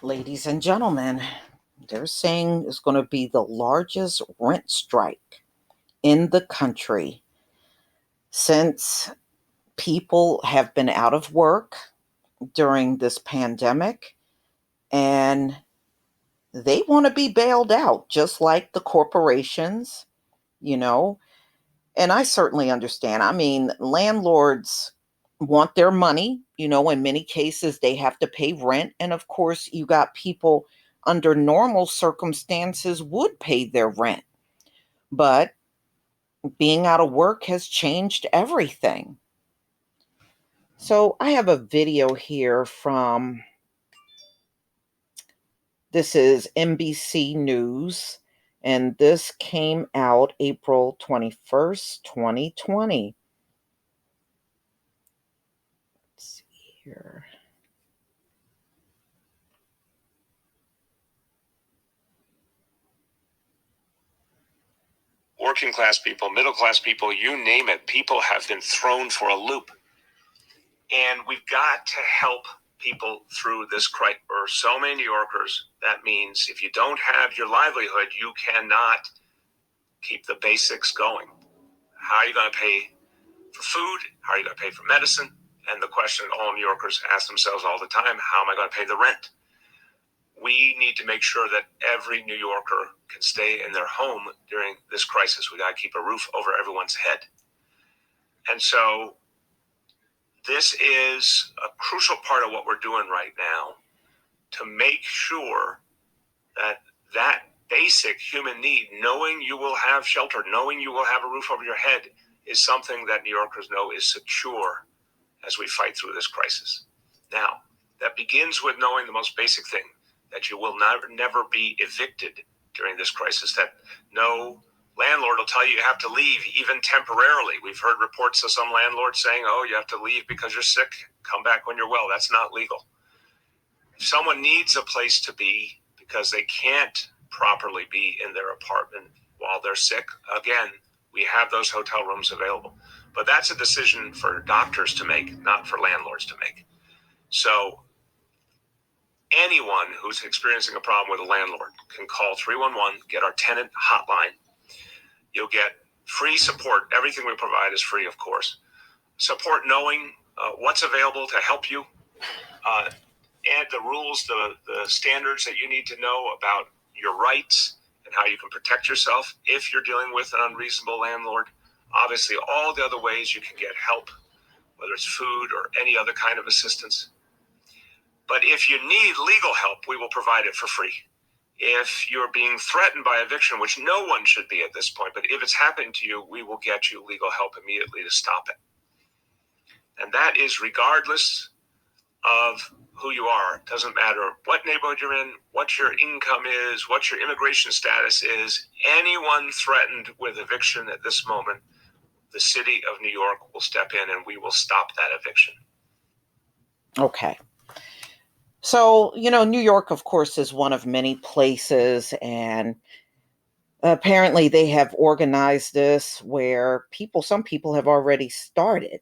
Ladies and gentlemen, they're saying it's going to be the largest rent strike in the country since people have been out of work during this pandemic and they want to be bailed out, just like the corporations, you know. And I certainly understand. I mean, landlords want their money. In many cases, they have to pay rent. And of course, you got people under normal circumstances would pay their rent. But being out of work has changed everything. So I have a video here from this is NBC News, and this came out April 21st, 2020. Let's see here. Working class people, middle class people, you name it, people have been thrown for a loop. And we've got to help people through this crisis. For so many New Yorkers, that means if you don't have your livelihood, you cannot keep the basics going. How are you going to pay for food? How are you going to pay for medicine? And the question all New Yorkers ask themselves all the time, how am I going to pay the rent? We need to make sure that every New Yorker can stay in their home during this crisis. We got to keep a roof over everyone's head. And so this is a crucial part of what we're doing right now to make sure that that basic human need, knowing you will have shelter, knowing you will have a roof over your head, is something that New Yorkers know is secure as we fight through this crisis. Now, that begins with knowing the most basic thing, that you will never be evicted during this crisis, that no landlord will tell you you have to leave, even temporarily. We've heard reports of some landlords saying, oh, you have to leave because you're sick, come back when you're well. That's not legal. If someone needs a place to be because they can't properly be in their apartment while they're sick, again, we have those hotel rooms available. But that's a decision for doctors to make, not for landlords to make. So anyone who's experiencing a problem with a landlord can call 311, get our tenant hotline. You'll get free support. Everything we provide is free, of course. Support knowing what's available to help you, and the rules, the standards that you need to know about your rights and how you can protect yourself if you're dealing with an unreasonable landlord. Obviously, all the other ways you can get help, whether it's food or any other kind of assistance. But if you need legal help, we will provide it for free. If you're being threatened by eviction, which no one should be at this point, but if it's happening to you, we will get you legal help immediately to stop it. And that is regardless of who you are. It doesn't matter what neighborhood you're in, what your income is, what your immigration status is. Anyone threatened with eviction at this moment, the city of New York will step in and we will stop that eviction. Okay. So, New York, of course, is one of many places, and apparently they have organized this where some people have already started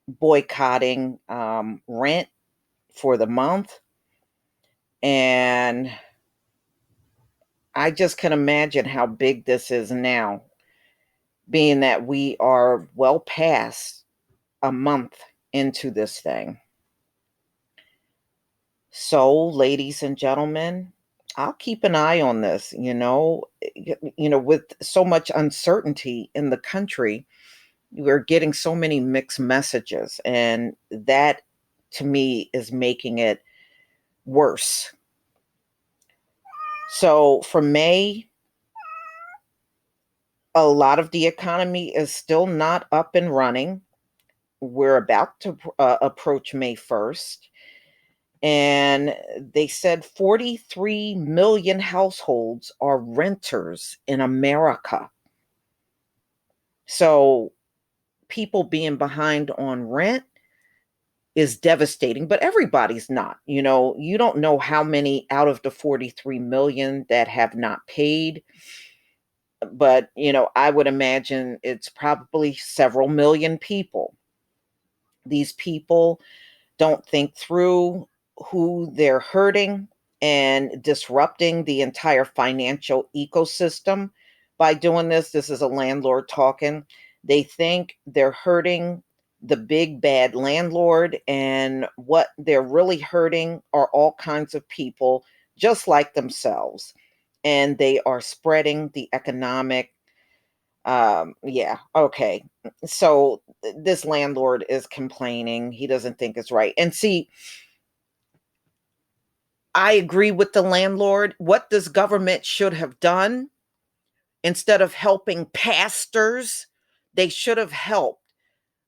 boycotting rent for the month. And I just can imagine how big this is now, being that we are well past a month into this thing. So, ladies and gentlemen, I'll keep an eye on this, with so much uncertainty in the country, we're getting so many mixed messages, and that to me is making it worse. So, for May, a lot of the economy is still not up and running. We're about to approach May 1st. And they said 43 million households are renters in America. So people being behind on rent is devastating, but everybody's not. You don't know how many out of the 43 million that have not paid. But, I would imagine it's probably several million people. These people don't think through who they're hurting and disrupting the entire financial ecosystem by doing this. This is a landlord talking. They think they're hurting the big bad landlord, and what they're really hurting are all kinds of people just like themselves. And they are spreading the economic yeah, okay. So this landlord is complaining. He doesn't think it's right. And see, I agree with the landlord. What this government should have done, instead of helping pastors, they should have helped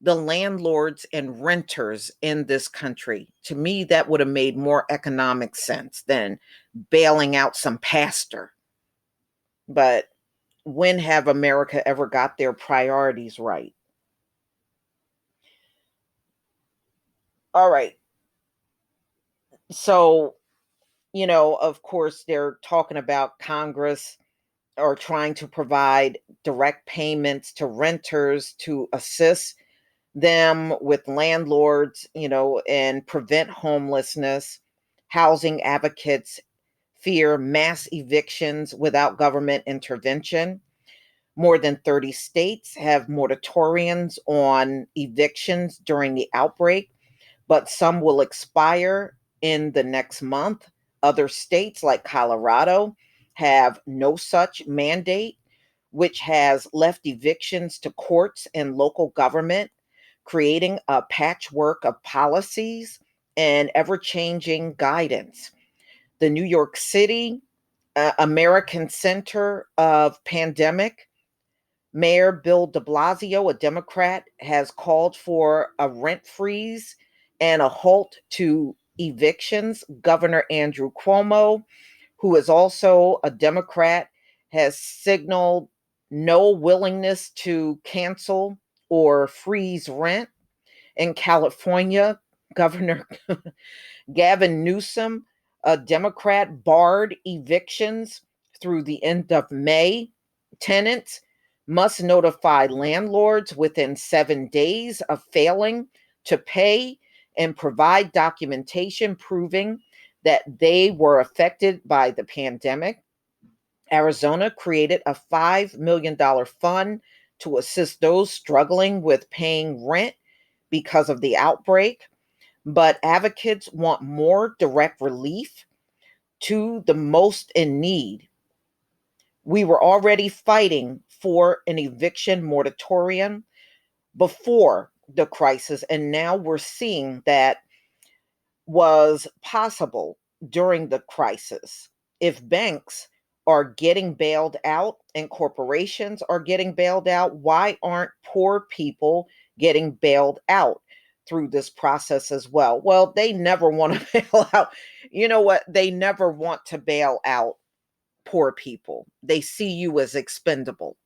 the landlords and renters in this country. To me, that would have made more economic sense than bailing out some pastor. But when have America ever got their priorities right? All right. So, of course, they're talking about Congress or trying to provide direct payments to renters to assist them with landlords, and prevent homelessness. Housing advocates fear mass evictions without government intervention. More than 30 states have moratoriums on evictions during the outbreak, but some will expire in the next month. Other states, like Colorado, have no such mandate, which has left evictions to courts and local government, creating a patchwork of policies and ever changing guidance. The New York City American Center of Pandemic Mayor Bill de Blasio, a Democrat, has called for a rent freeze and a halt to evictions. Governor Andrew Cuomo, who is also a Democrat, has signaled no willingness to cancel or freeze rent. In California, Governor Gavin Newsom, a Democrat, barred evictions through the end of May. Tenants must notify landlords within 7 days of failing to pay and provide documentation proving that they were affected by the pandemic. Arizona created a $5 million fund to assist those struggling with paying rent because of the outbreak, but advocates want more direct relief to the most in need. We were already fighting for an eviction moratorium before the crisis, and now we're seeing that was possible during the crisis. If banks are getting bailed out and corporations are getting bailed out, why aren't poor people getting bailed out through this process as well? Well, they never want to bail out. You know what? They never want to bail out poor people. They see you as expendable.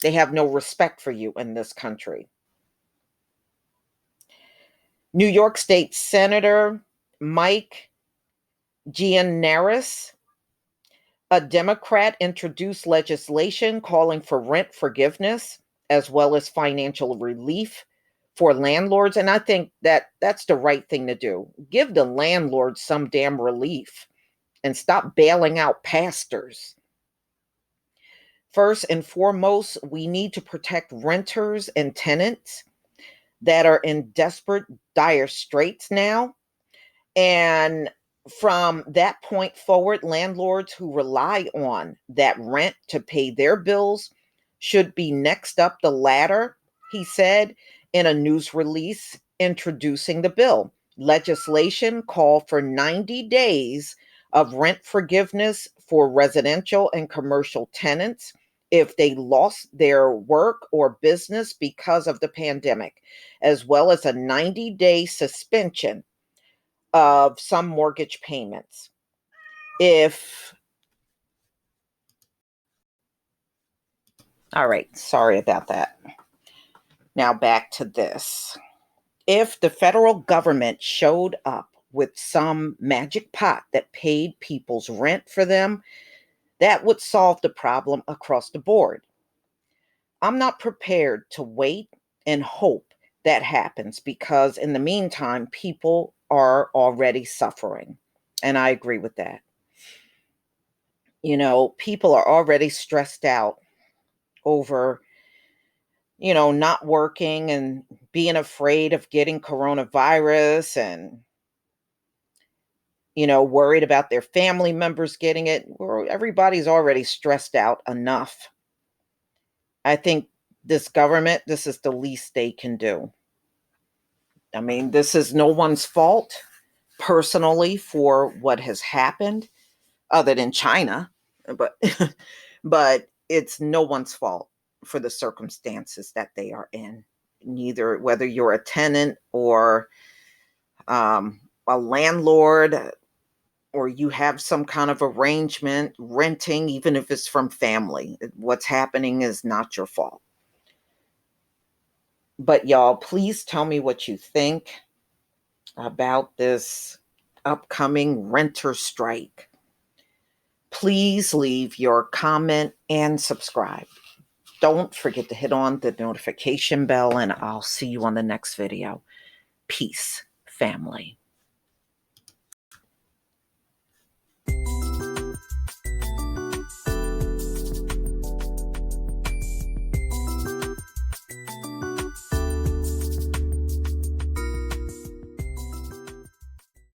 They have no respect for you in this country. New York State Senator Mike Gianaris, a Democrat, introduced legislation calling for rent forgiveness as well as financial relief for landlords. And I think that that's the right thing to do. Give the landlords some damn relief and stop bailing out pastors. First and foremost, we need to protect renters and tenants that are in desperate, dire straits now. And from that point forward, landlords who rely on that rent to pay their bills should be next up the ladder, he said in a news release introducing the bill. Legislation called for 90 days of rent forgiveness for residential and commercial tenants if they lost their work or business because of the pandemic, as well as a 90-day suspension of some mortgage payments. If, all right, sorry about that. Now back to this. If the federal government showed up with some magic pot that paid people's rent for them, that would solve the problem across the board. I'm not prepared to wait and hope that happens because, in the meantime, people are already suffering. And I agree with that. People are already stressed out over, not working and being afraid of getting coronavirus and, worried about their family members getting it. Everybody's already stressed out enough. I think this government, this is the least they can do. I mean, this is no one's fault personally for what has happened other than China, but but it's no one's fault for the circumstances that they are in. Neither whether you're a tenant or a landlord or you have some kind of arrangement renting, even if it's from family. What's happening is not your fault. But y'all, please tell me what you think about this upcoming renter strike. Please leave your comment and subscribe. Don't forget to hit on the notification bell, and I'll see you on the next video. Peace, family.